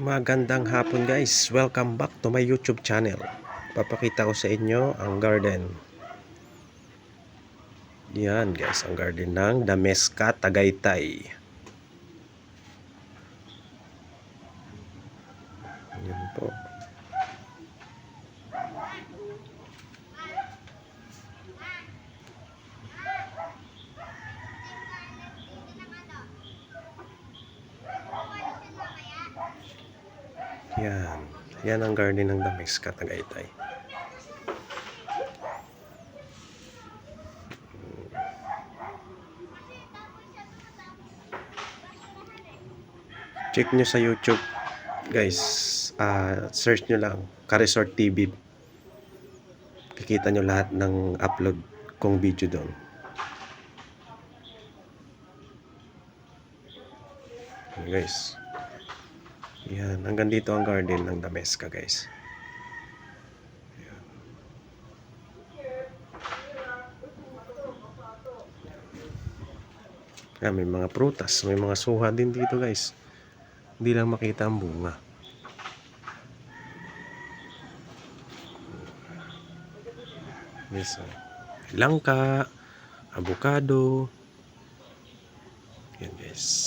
Magandang hapon guys, welcome back to my YouTube channel. Papakita ko sa inyo ang garden. Yan guys, ang garden ng Damesca Tagaytay. Yan po. Yan ang garden ng Damesca Tagaytay. Check nyo sa YouTube guys, search nyo lang Ka-Resort TV. Kikita nyo lahat ng upload kong video doon. Guys, yan, hanggang dito ang garden ng Damesca guys. Yan, may mga prutas, may mga suha din dito guys. Hindi lang makita ang bunga. Yes, langka, avocado. Yan guys.